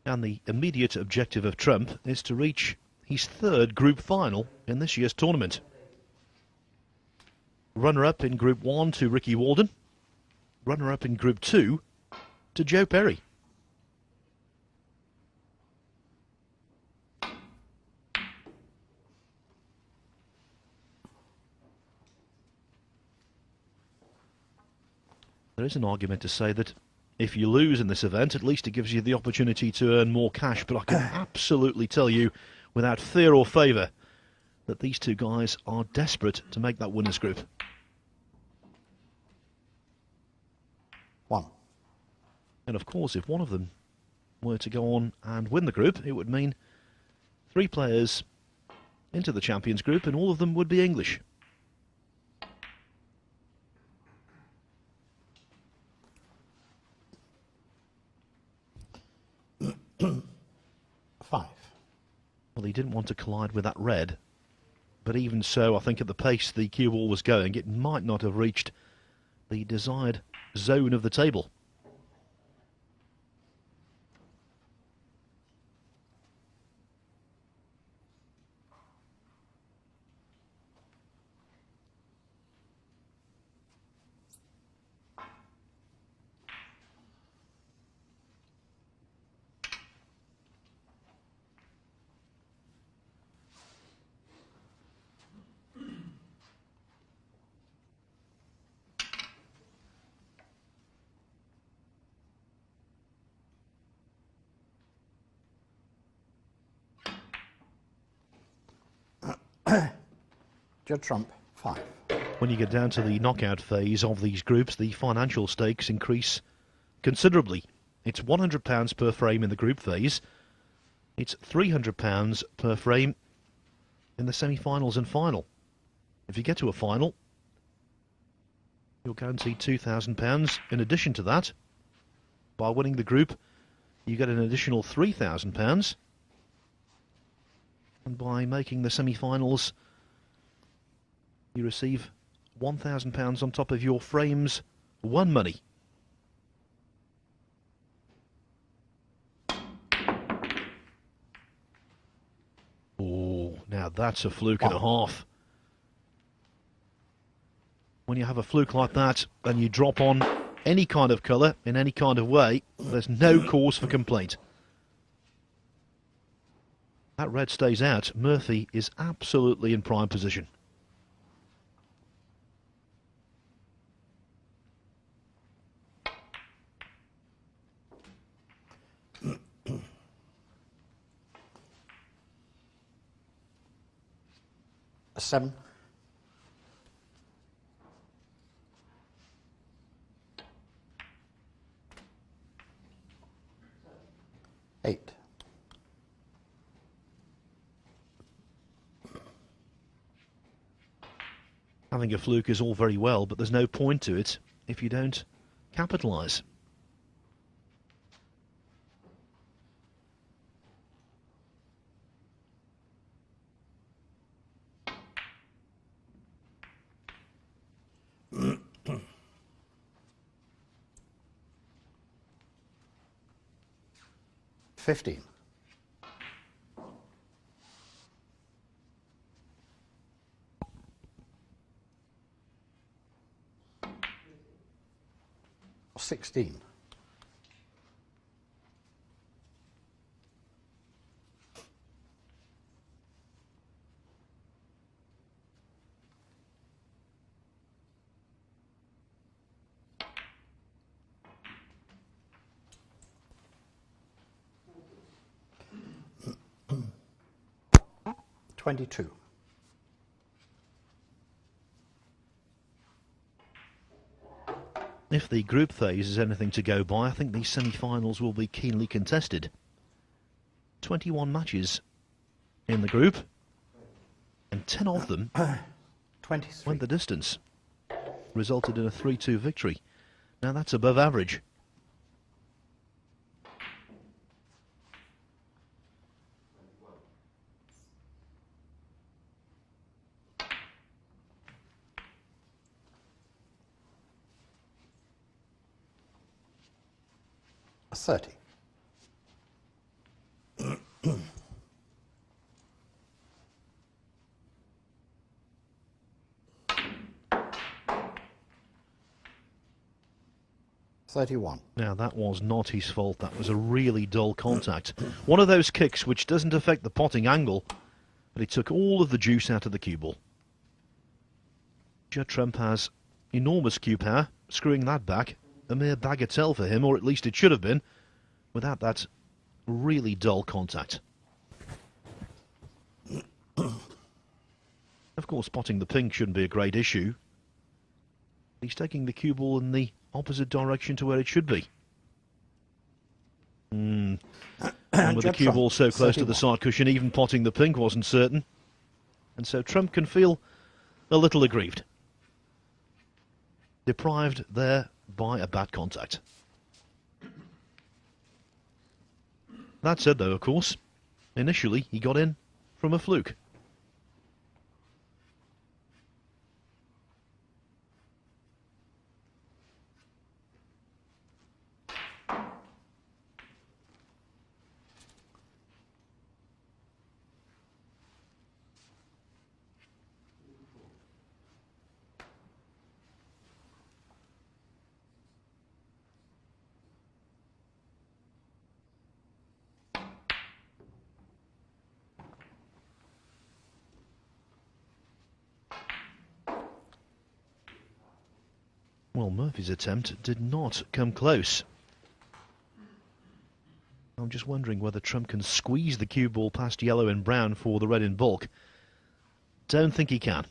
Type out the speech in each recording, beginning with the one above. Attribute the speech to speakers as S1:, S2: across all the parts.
S1: And the immediate objective of Trump is to reach his third group final in this year's tournament. Runner-up in Group 1 to Ricky Walden. Runner-up in Group 2 to Joe Perry. There is an argument to say that if you lose in this event, at least it gives you the opportunity to earn more cash. But I can absolutely tell you, without fear or favour, that these two guys are desperate to make that winners group.
S2: One.
S1: And of course, if one of them were to go on and win the group, it would mean 3 players into the Champions Group, and all of them would be English.
S2: Five.
S1: Well, he didn't want to collide with that red, but even so, I think at the pace the cue ball was going, it might not have reached the desired zone of the table.
S2: Judd Trump, 5.
S1: When you get down to the knockout phase of these groups, the financial stakes increase considerably. It's £100 per frame in the group phase. It's £300 per frame in the semi-finals and final. If you get to a final, you're guaranteed £2,000. In addition to that, by winning the group, you get an additional £3,000. And by making the semi-finals, you receive £1,000 on top of your frame's won money. Oh, now that's a fluke and a half. When you have a fluke like that and you drop on any kind of colour in any kind of way, there's no cause for complaint. That red stays out. Murphy is absolutely in prime position.
S2: A 7. Eight.
S1: Having a fluke is all very well, but there's no point to it if you don't capitalise.
S2: $15. $16. $22.
S1: If the group phase is anything to go by, I think these semi-finals will be keenly contested. 21 matches in the group, and 10 of them
S2: 23.
S1: went the distance, resulted in a 3-2 victory. Now that's above average.
S2: $30. 31.
S1: Now, that was not his fault. That was a really dull contact. One of those kicks which doesn't affect the potting angle, but it took all of the juice out of the cue ball. Judd Trump has enormous cue power. Screwing that back, a mere bagatelle for him, or at least it should have been, without that really dull contact. Of course, potting the pink shouldn't be a great issue. He's taking the cue ball in the opposite direction to where it should be. And with the cue ball so close to the side cushion, even potting the pink wasn't certain. And so Trump can feel a little aggrieved. Deprived there by a bad contact. That said, though, of course, initially he got in from a fluke. Well, Murphy's attempt did not come close. I'm just wondering whether Trump can squeeze the cue ball past yellow and brown for the red in bulk. Don't think he can.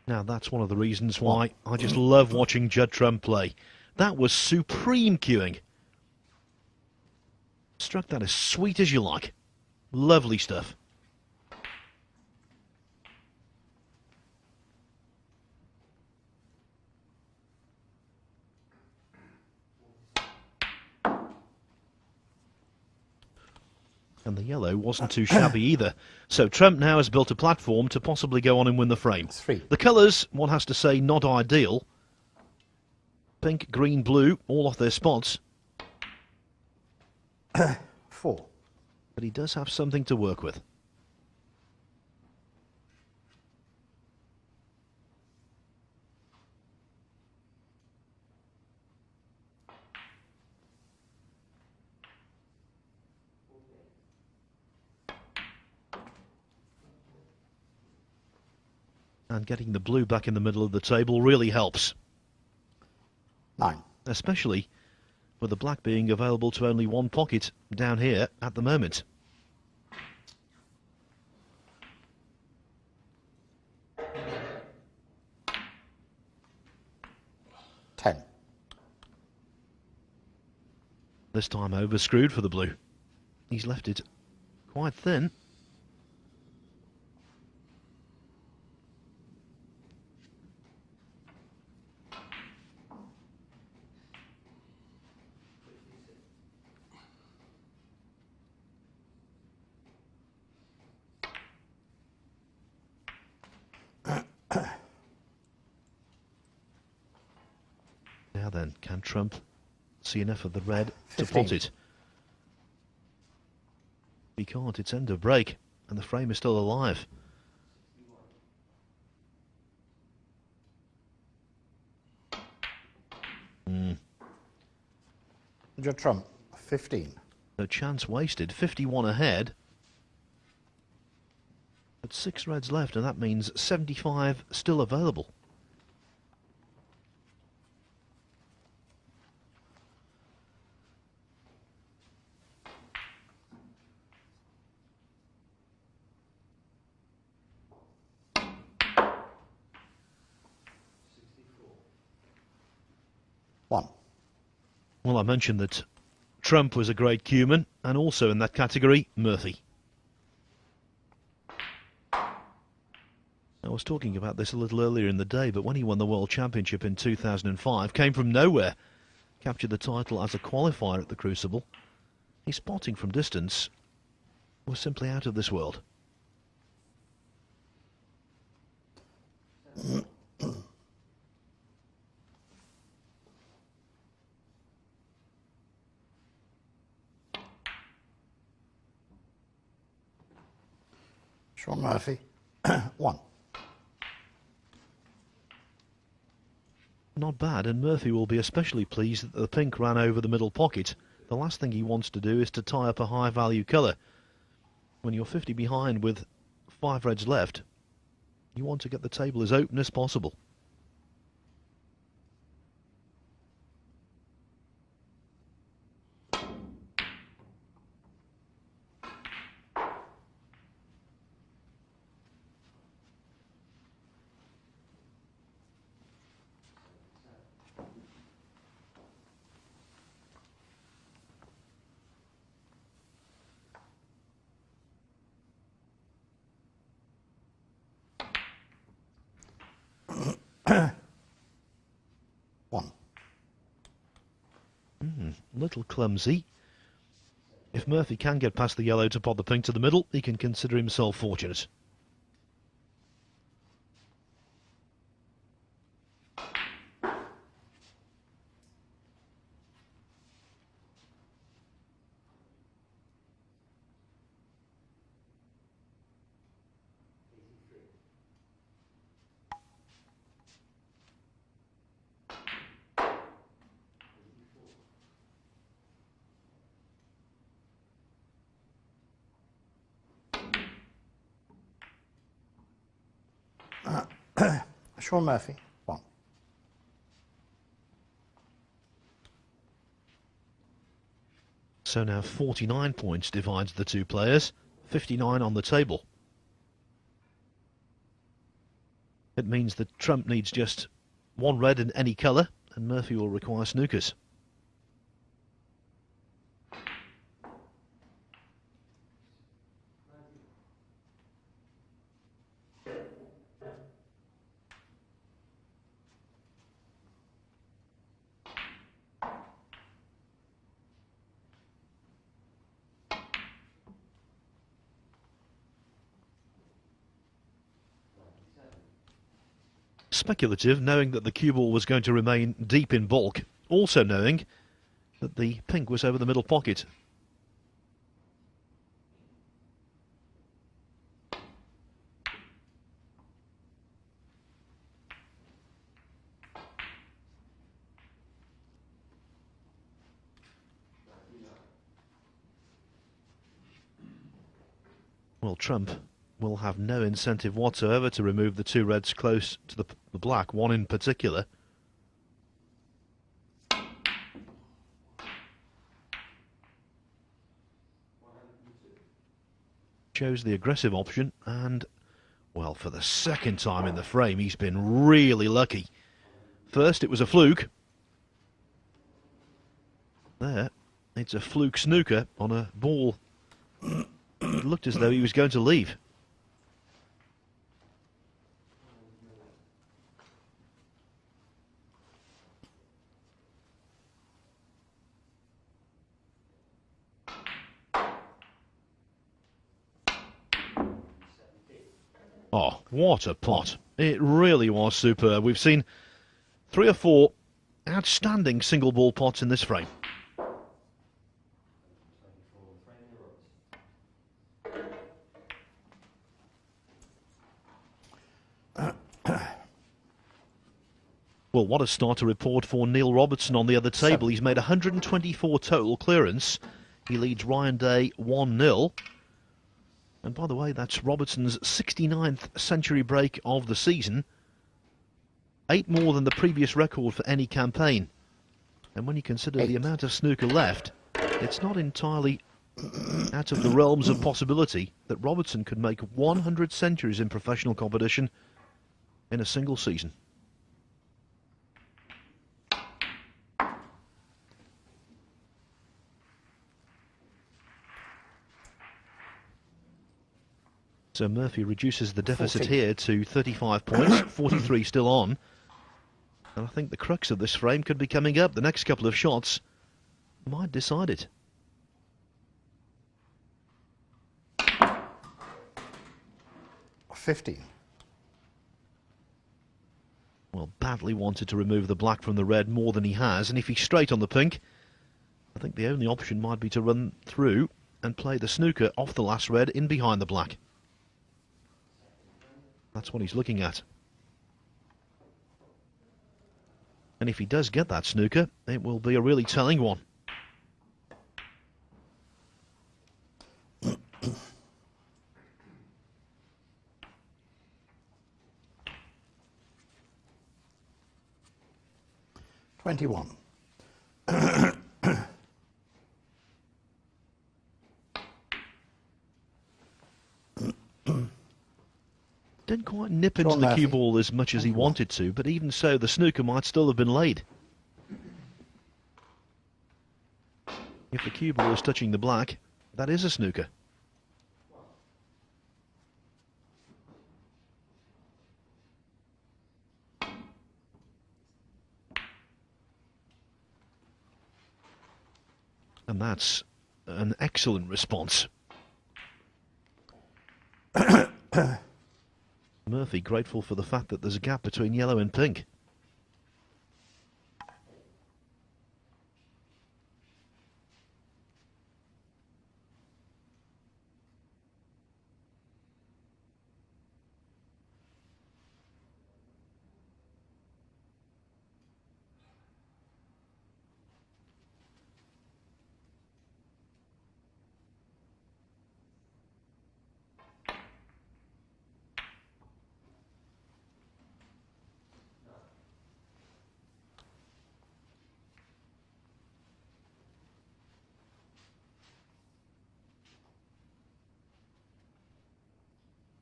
S1: Now, that's one of the reasons why I just love watching Judd Trump play. That was supreme cueing. Struck that as sweet as you like. Lovely stuff. And the yellow wasn't too shabby either. So Trump now has built a platform to possibly go on and win the frame.
S2: 3.
S1: The colours, one has to say, not ideal. Pink, green, blue, all off their spots.
S2: 4.
S1: But he does have something to work with. And getting the blue back in the middle of the table really helps.
S2: 9.
S1: Especially with the black being available to only one pocket down here at the moment. This time overscrewed for the blue. He's left it quite thin. Now then, can Trump see enough of the red
S2: 15.
S1: to pot it? He can't, it's end of break, and the frame is still alive.
S2: Judd Trump, 15.
S1: No chance wasted, 51 ahead. But 6 reds left, and that means 75 still available. Well, I mentioned that Trump was a great cueman, and also in that category, Murphy. I was talking about this a little earlier in the day, but when he won the World Championship in 2005, came from nowhere, captured the title as a qualifier at the Crucible. His spotting from distance was simply out of this world.
S2: Shaun Murphy, 1.
S1: Not bad, and Murphy will be especially pleased that the pink ran over the middle pocket. The last thing he wants to do is to tie up a high-value colour. When you're 50 behind with 5 reds left, you want to get the table as open as possible. Little clumsy. If Murphy can get past the yellow to pot the pink to the middle, he can consider himself fortunate.
S2: Shaun Murphy, 1.
S1: So now 49 points divides the two players, 59 on the table. It means that Trump needs just 1 red in any colour, and Murphy will require snookers. Speculative, knowing that the cue ball was going to remain deep in bulk, also knowing that the pink was over the middle pocket. Well, Trump will have no incentive whatsoever to remove the 2 reds close to the black, 1 in particular. Chose the aggressive option, and, well, for the second time in the frame, he's been really lucky. First, it was a fluke. There, it's a fluke snooker on a ball. It looked as though he was going to leave. Oh, what a pot. It really was superb. We've seen 3 or 4 outstanding single ball pots in this frame. Well, what a start to report for Neil Robertson on the other table. He's made 124 total clearance. He leads Ryan Day 1-0. And by the way, that's Robertson's 69th century break of the season. 8 more than the previous record for any campaign. And when you consider the amount of snooker left, it's not entirely out of the realms of possibility that Robertson could make 100 centuries in professional competition in a single season. So Murphy reduces the deficit
S2: 40.
S1: here to 35 points, 43 still on. And I think the crux of this frame could be coming up. The next couple of shots might decide it.
S2: $15.
S1: Well, badly wanted to remove the black from the red more than he has, and if he's straight on the pink, I think the only option might be to run through and play the snooker off the last red in behind the black. That's what he's looking at. And if he does get that snooker, it will be a really telling one.
S2: $21.
S1: Didn't quite nip into the cue ball as much as he wanted to, but even so, the snooker might still have been laid. If the cue ball is touching the black, that is a snooker. And that's an excellent response. Murphy grateful for the fact that there's a gap between yellow and pink.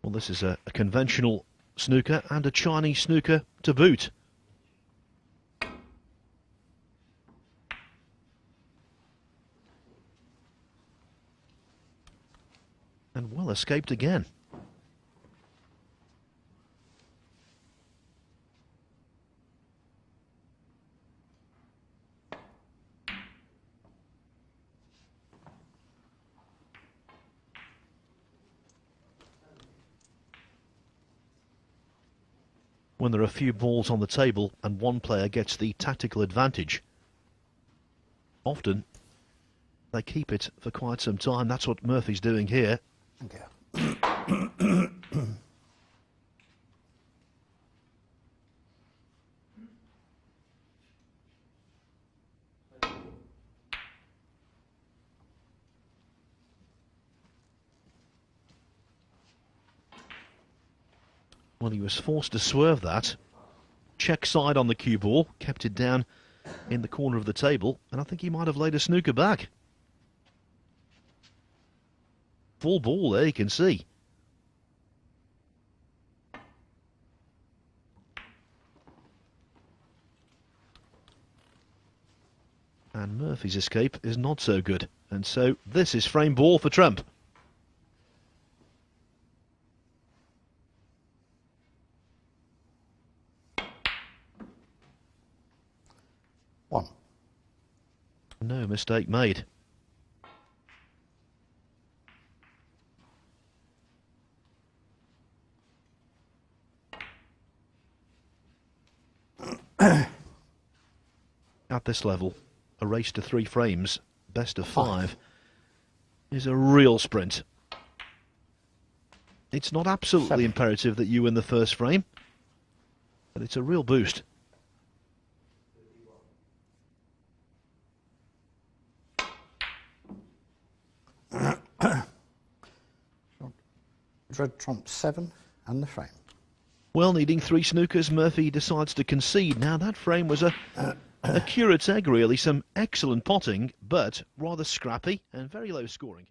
S1: Well, this is a conventional snooker and a Chinese snooker to boot. And well escaped again. When there are a few balls on the table and one player gets the tactical advantage, often they keep it for quite some time. That's what Murphy's doing here.
S2: Okay.
S1: Well, he was forced to swerve that. Check side on the cue ball, kept it down in the corner of the table, and I think he might have laid a snooker back. Full ball there, you can see. And Murphy's escape is not so good. And so this is frame ball for Trump.
S2: One.
S1: No mistake made. At this level, a race to 3 frames, best of 5, is a real sprint. It's not absolutely imperative that you win the first frame, but it's a real boost.
S2: Judd trumped 7 and the frame.
S1: Well, needing 3 snookers, Murphy decides to concede. Now, that frame was a curate's egg, really. Some excellent potting, but rather scrappy and very low scoring.